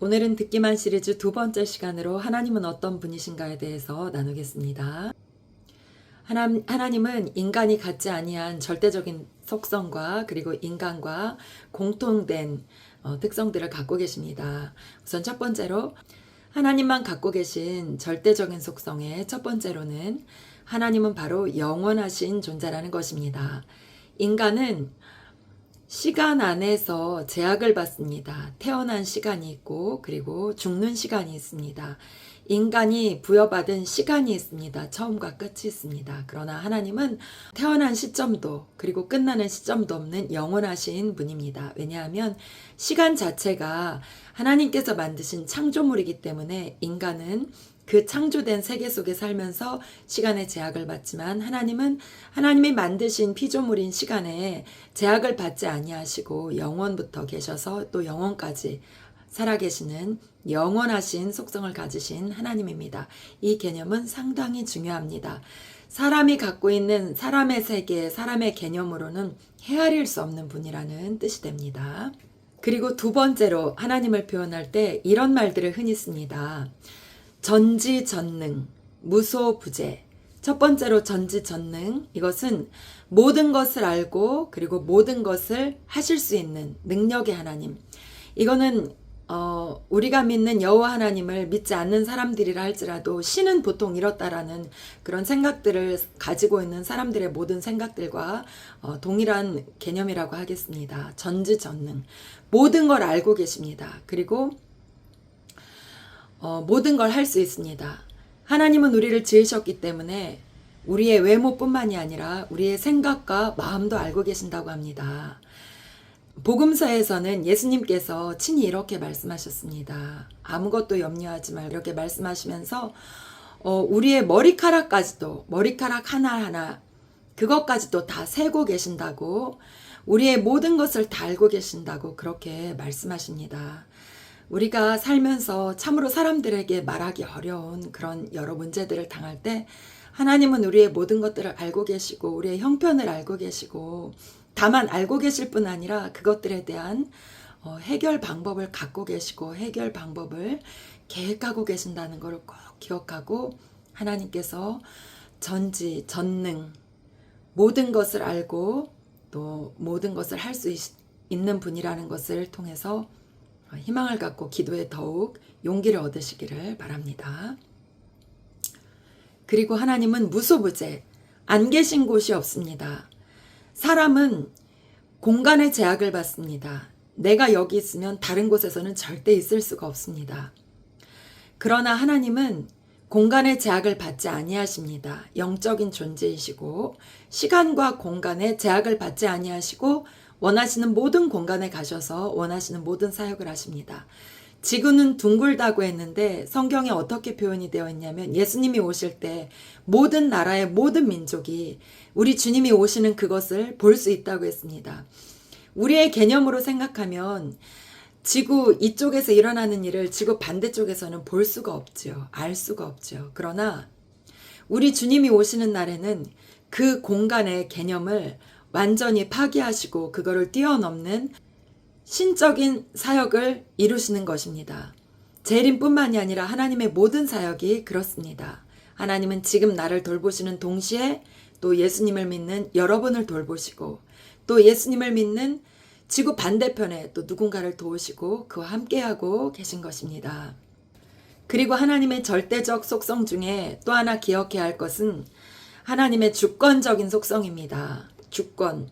오늘은 듣기만 시리즈 두 번째 시간으로 하나님은 어떤 분이신가에 대해서 나누겠습니다. 하나님은 인간이 갖지 아니한 절대적인 속성과 그리고 인간과 공통된 특성들을 갖고 계십니다. 우선 첫 번째로 하나님만 갖고 계신 절대적인 속성의 첫 번째로는 하나님은 바로 영원하신 존재라는 것입니다. 인간은 시간 안에서 제약을 받습니다. 태어난 시간이 있고 그리고 죽는 시간이 있습니다. 인간이 부여받은 시간이 있습니다. 처음과 끝이 있습니다. 그러나 하나님은 태어난 시점도 그리고 끝나는 시점도 없는 영원하신 분입니다. 왜냐하면 시간 자체가 하나님께서 만드신 창조물이기 때문에 인간은 그 창조된 세계 속에 살면서 시간의 제약을 받지만 하나님은 하나님이 만드신 피조물인 시간에 제약을 받지 아니하시고 영원부터 계셔서 또 영원까지 살아계시는 영원하신 속성을 가지신 하나님입니다. 이 개념은 상당히 중요합니다. 사람이 갖고 있는 사람의 세계, 사람의 개념으로는 헤아릴 수 없는 분이라는 뜻이 됩니다. 그리고 두 번째로 하나님을 표현할 때 이런 말들을 흔히 씁니다. 전지전능, 무소부재. 첫 번째로 전지전능, 이것은 모든 것을 알고 그리고 모든 것을 하실 수 있는 능력의 하나님. 이거는 우리가 믿는 여호와 하나님을 믿지 않는 사람들이라 할지라도 신은 보통 이렇다라는 그런 생각들을 가지고 있는 사람들의 모든 생각들과 동일한 개념이라고 하겠습니다. 전지전능, 모든 걸 알고 계십니다. 그리고 모든 걸 할 수 있습니다. 하나님은 우리를 지으셨기 때문에 우리의 외모뿐만이 아니라 우리의 생각과 마음도 알고 계신다고 합니다. 복음서에서는 예수님께서 친히 이렇게 말씀하셨습니다. 아무것도 염려하지 말고 이렇게 말씀하시면서 우리의 머리카락까지도 머리카락 하나하나 그것까지도 다 세고 계신다고 우리의 모든 것을 다 알고 계신다고 그렇게 말씀하십니다. 우리가 살면서 참으로 사람들에게 말하기 어려운 그런 여러 문제들을 당할 때 하나님은 우리의 모든 것들을 알고 계시고 우리의 형편을 알고 계시고 다만 알고 계실 뿐 아니라 그것들에 대한 해결 방법을 갖고 계시고 해결 방법을 계획하고 계신다는 것을 꼭 기억하고 하나님께서 전능 모든 것을 알고 또 모든 것을 할 수 있는 분이라는 것을 통해서 희망을 갖고 기도에 더욱 용기를 얻으시기를 바랍니다. 그리고 하나님은 무소부재, 안 계신 곳이 없습니다. 사람은 공간의 제약을 받습니다. 내가 여기 있으면 다른 곳에서는 절대 있을 수가 없습니다. 그러나 하나님은 공간의 제약을 받지 아니하십니다. 영적인 존재이시고 시간과 공간의 제약을 받지 아니하시고 원하시는 모든 공간에 가셔서 원하시는 모든 사역을 하십니다. 지구는 둥글다고 했는데 성경에 어떻게 표현이 되어 있냐면 예수님이 오실 때 모든 나라의 모든 민족이 우리 주님이 오시는 그것을 볼 수 있다고 했습니다. 우리의 개념으로 생각하면 지구 이쪽에서 일어나는 일을 지구 반대쪽에서는 볼 수가 없죠. 알 수가 없죠. 그러나 우리 주님이 오시는 날에는 그 공간의 개념을 완전히 파괴하시고 그거를 뛰어넘는 신적인 사역을 이루시는 것입니다. 재림뿐만이 아니라 하나님의 모든 사역이 그렇습니다. 하나님은 지금 나를 돌보시는 동시에 또 예수님을 믿는 여러분을 돌보시고 또 예수님을 믿는 지구 반대편에 또 누군가를 도우시고 그와 함께하고 계신 것입니다. 그리고 하나님의 절대적 속성 중에 또 하나 기억해야 할 것은 하나님의 주권적인 속성입니다. 주권.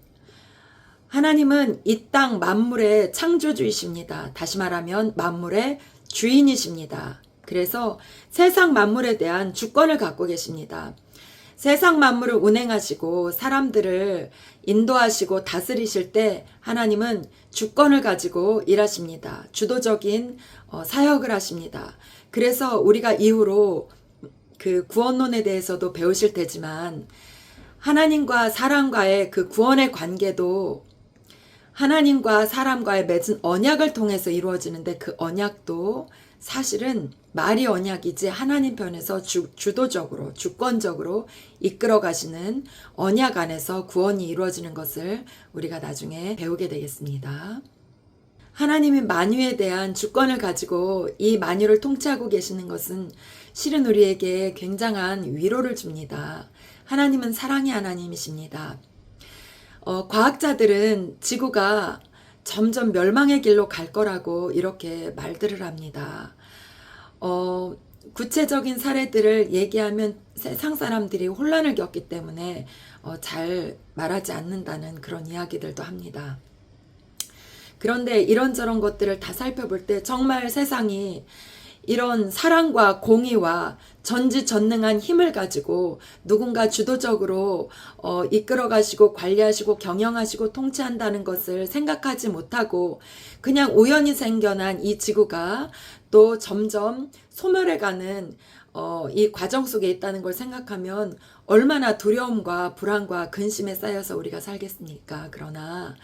하나님은 이 땅 만물의 창조주이십니다. 다시 말하면 만물의 주인이십니다. 그래서 세상 만물에 대한 주권을 갖고 계십니다. 세상 만물을 운행하시고 사람들을 인도하시고 다스리실 때 하나님은 주권을 가지고 일하십니다. 주도적인 사역을 하십니다. 그래서 우리가 이후로 그 구원론에 대해서도 배우실 테지만 하나님과 사람과의 그 구원의 관계도 하나님과 사람과의 맺은 언약을 통해서 이루어지는데 그 언약도 사실은 말이 언약이지 하나님 편에서 주도적으로 주권적으로 이끌어 가시는 언약 안에서 구원이 이루어지는 것을 우리가 나중에 배우게 되겠습니다. 하나님이 만유에 대한 주권을 가지고 이 만유를 통치하고 계시는 것은 실은 우리에게 굉장한 위로를 줍니다. 하나님은 사랑의 하나님이십니다. 과학자들은 지구가 점점 멸망의 길로 갈 거라고 이렇게 말들을 합니다. 구체적인 사례들을 얘기하면 세상 사람들이 혼란을 겪기 때문에 잘 말하지 않는다는 그런 이야기들도 합니다. 그런데 이런저런 것들을 다 살펴볼 때 정말 세상이 이런 사랑과 공의와 전지전능한 힘을 가지고 누군가 주도적으로 이끌어 가시고 관리하시고 경영하시고 통치한다는 것을 생각하지 못하고 그냥 우연히 생겨난 이 지구가 또 점점 소멸해가는 이 과정 속에 있다는 걸 생각하면 얼마나 두려움과 불안과 근심에 쌓여서 우리가 살겠습니까? 그러나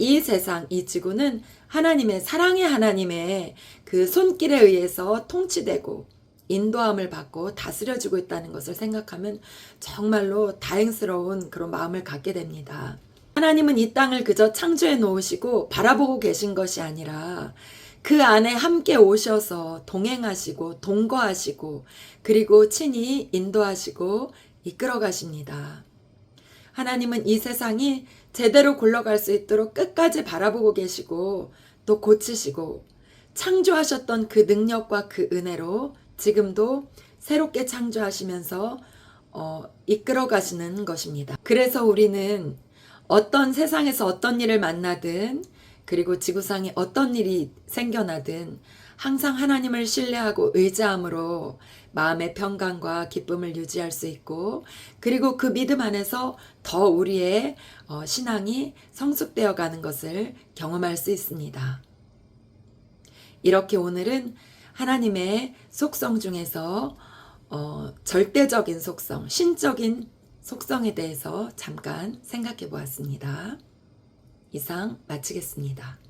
이 세상, 이 지구는 하나님의 사랑의 하나님의 그 손길에 의해서 통치되고 인도함을 받고 다스려지고 있다는 것을 생각하면 정말로 다행스러운 그런 마음을 갖게 됩니다. 하나님은 이 땅을 그저 창조해 놓으시고 바라보고 계신 것이 아니라 그 안에 함께 오셔서 동행하시고 동거하시고 그리고 친히 인도하시고 이끌어 가십니다. 하나님은 이 세상이 제대로 굴러갈 수 있도록 끝까지 바라보고 계시고 또 고치시고 창조하셨던 그 능력과 그 은혜로 지금도 새롭게 창조하시면서 이끌어 가시는 것입니다. 그래서 우리는 어떤 세상에서 어떤 일을 만나든 그리고 지구상에 어떤 일이 생겨나든 항상 하나님을 신뢰하고 의지함으로 마음의 평강과 기쁨을 유지할 수 있고 그리고 그 믿음 안에서 더 우리의 신앙이 성숙되어 가는 것을 경험할 수 있습니다. 이렇게 오늘은 하나님의 속성 중에서 절대적인 속성, 신적인 속성에 대해서 잠깐 생각해 보았습니다. 이상 마치겠습니다.